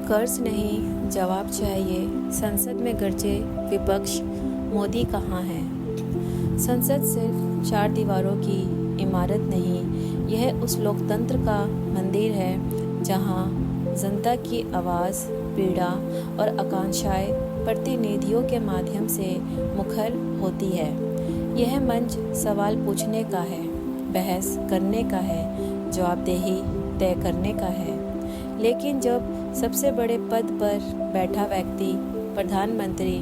कर्ज नहीं, जवाब चाहिए। संसद में गरजे विपक्ष, मोदी कहाँ है। संसद सिर्फ चार दीवारों की इमारत नहीं, यह उस लोकतंत्र का मंदिर है जहाँ जनता की आवाज़, पीड़ा और आकांक्षाएं प्रतिनिधियों के माध्यम से मुखर होती है। यह मंच सवाल पूछने का है, बहस करने का है, जवाबदेही तय करने का है। लेकिन जब सबसे बड़े पद पर बैठा व्यक्ति, प्रधानमंत्री,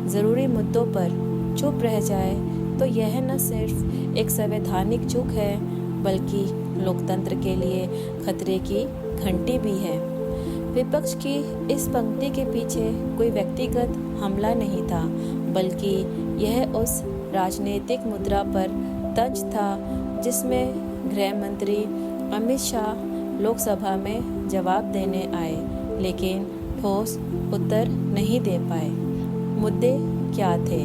ज़रूरी मुद्दों पर चुप रह जाए तो यह न सिर्फ एक संवैधानिक चूक है बल्कि लोकतंत्र के लिए खतरे की घंटी भी है। विपक्ष की इस पंक्ति के पीछे कोई व्यक्तिगत हमला नहीं था, बल्कि यह उस राजनीतिक मुद्रा पर तंज था जिसमें गृह मंत्री अमित शाह लोकसभा में जवाब देने आए, लेकिन ठोस उत्तर नहीं दे पाए। मुद्दे क्या थे?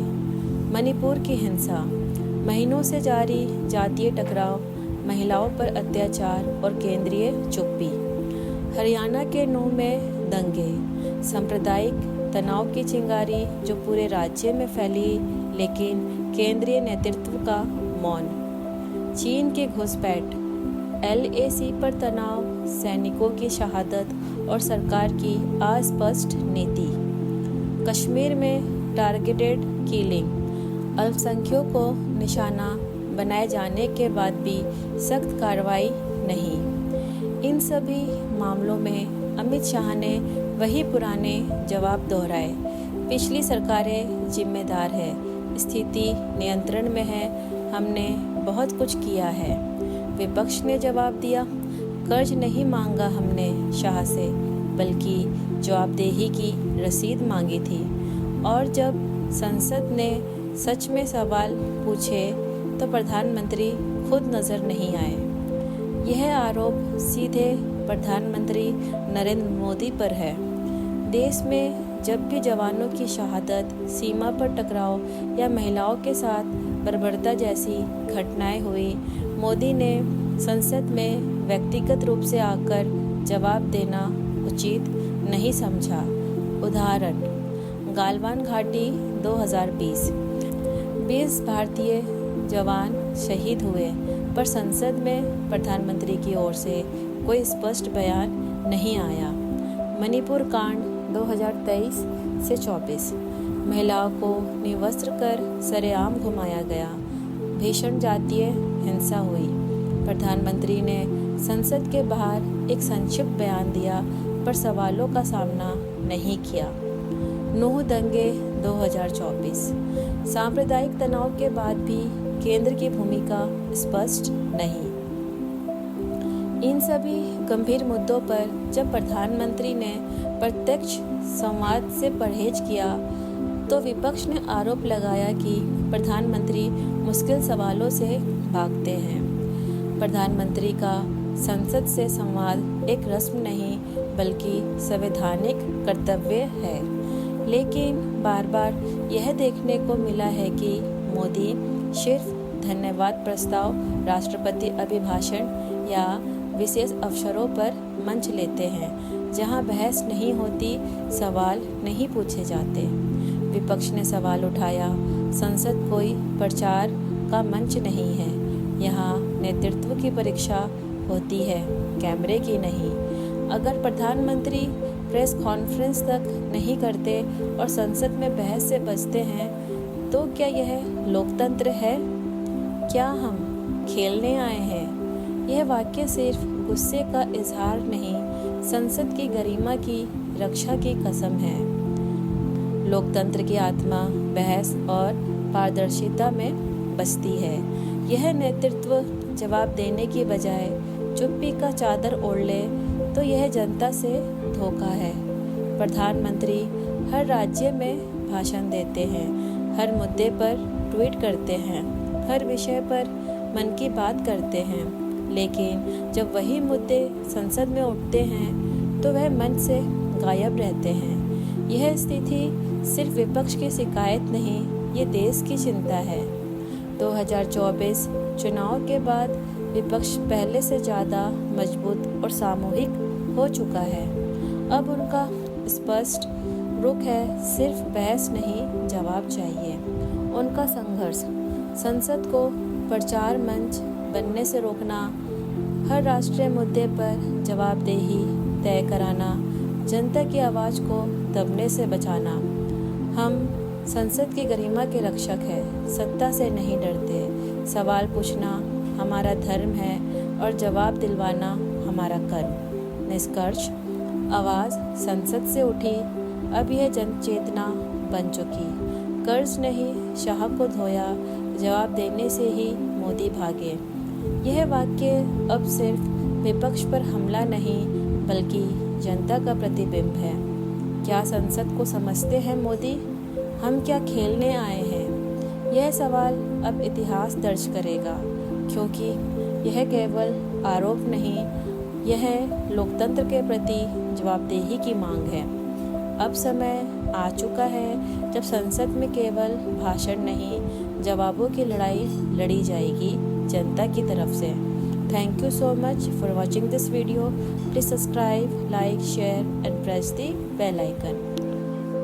मणिपुर की हिंसा, महीनों से जारी जातीय टकराव, महिलाओं पर अत्याचार और केंद्रीय चुप्पी। हरियाणा के नूह में दंगे, सांप्रदायिक तनाव की चिंगारी जो पूरे राज्य में फैली, लेकिन केंद्रीय नेतृत्व का मौन। चीन की घुसपैठ, LAC पर तनाव, सैनिकों की शहादत और सरकार की अस्पष्ट नीति। कश्मीर में टारगेटेड किलिंग, अल्पसंख्यकों को निशाना बनाए जाने के बाद भी सख्त कार्रवाई नहीं। इन सभी मामलों में अमित शाह ने वही पुराने जवाब दोहराए, पिछली सरकारें जिम्मेदार है, स्थिति नियंत्रण में है, हमने बहुत कुछ किया है। विपक्ष ने जवाब दिया, कर्ज नहीं मांगा हमने शाह से, बल्कि जवाबदेही की रसीद मांगी थी। और जब संसद ने सच में सवाल पूछे तो प्रधानमंत्री खुद नज़र नहीं आए। यह आरोप सीधे प्रधानमंत्री नरेंद्र मोदी पर है। देश में जब भी जवानों की शहादत, सीमा पर टकराव या महिलाओं के साथ बर्बरता जैसी घटनाएं हुई, मोदी ने संसद में व्यक्तिगत रूप से आकर जवाब देना उचित नहीं समझा। उदाहरण, गालवान घाटी 2020, 20 भारतीय जवान शहीद हुए, पर संसद में प्रधानमंत्री की ओर से कोई स्पष्ट बयान नहीं आया। मणिपुर कांड 2023 से 24, महिलाओं को निवस्त्र कर सरेआम घुमाया गया, भीषण जातीय हिंसा हुई। प्रधानमंत्री ने संसद के बाहर एक संक्षिप्त बयान दिया, पर सवालों का सामना नहीं किया। नूह दंगे 2024, सांप्रदायिक तनाव के बाद भी केंद्र की भूमिका स्पष्ट नहीं। इन सभी गंभीर मुद्दों पर जब प्रधानमंत्री ने प्रत्यक्ष संवाद से परहेज किया तो विपक्ष ने आरोप लगाया कि प्रधानमंत्री मुश्किल सवालों से भागते हैं। प्रधानमंत्री का संसद से संवाद एक रस्म नहीं बल्कि संवैधानिक कर्तव्य है। लेकिन बार बार यह देखने को मिला है कि मोदी सिर्फ धन्यवाद प्रस्ताव, राष्ट्रपति अभिभाषण या विशेष अवसरों पर मंच लेते हैं जहां बहस नहीं होती, सवाल नहीं पूछे जाते। विपक्ष ने सवाल उठाया, संसद कोई प्रचार का मंच नहीं है, यहाँ नेतृत्व की परीक्षा होती है, कैमरे की नहीं। अगर प्रधानमंत्री प्रेस कॉन्फ्रेंस तक नहीं करते और संसद में बहस से बचते हैं तो क्या यह लोकतंत्र है? क्या हम खेलने आए हैं? यह वाक्य सिर्फ गुस्से का इजहार नहीं, संसद की गरिमा की रक्षा की कसम है। लोकतंत्र की आत्मा बहस और पारदर्शिता में बसती है। यह नेतृत्व जवाब देने की बजाय चुप्पी का चादर ओढ़ ले तो यह जनता से धोखा है। प्रधानमंत्री हर राज्य में भाषण देते हैं, हर मुद्दे पर ट्वीट करते हैं, हर विषय पर मन की बात करते हैं, लेकिन जब वही मुद्दे संसद में उठते हैं तो वह मंच से गायब रहते हैं। यह स्थिति सिर्फ विपक्ष की शिकायत नहीं, ये देश की चिंता है। 2024 चुनाव के बाद विपक्ष पहले से ज़्यादा मजबूत और सामूहिक हो चुका है। अब उनका स्पष्ट रुख है, सिर्फ बहस नहीं जवाब चाहिए। उनका संघर्ष संसद को प्रचार मंच बनने से रोकना, हर राष्ट्रीय मुद्दे पर जवाबदेही तय कराना, जनता की आवाज़ को दबने से बचाना। हम संसद की गरिमा के रक्षक हैं, सत्ता से नहीं डरते। सवाल पूछना हमारा धर्म है और जवाब दिलवाना हमारा कर्म। निष्कर्ष, आवाज़ संसद से उठी, अब यह जन चेतना बन चुकी। कर्ज नहीं शाह को धोया, जवाब देने से ही मोदी भागे। यह वाक्य अब सिर्फ विपक्ष पर हमला नहीं बल्कि जनता का प्रतिबिंब है। क्या संसद को समझते हैं मोदी? हम क्या खेलने आए हैं? यह सवाल अब इतिहास दर्ज करेगा, क्योंकि यह केवल आरोप नहीं, यह लोकतंत्र के प्रति जवाबदेही की मांग है। अब समय आ चुका है जब संसद में केवल भाषण नहीं, जवाबों की लड़ाई लड़ी जाएगी जनता की तरफ से। Thank you so much for watching this video. Please subscribe, like, share and press the bell icon.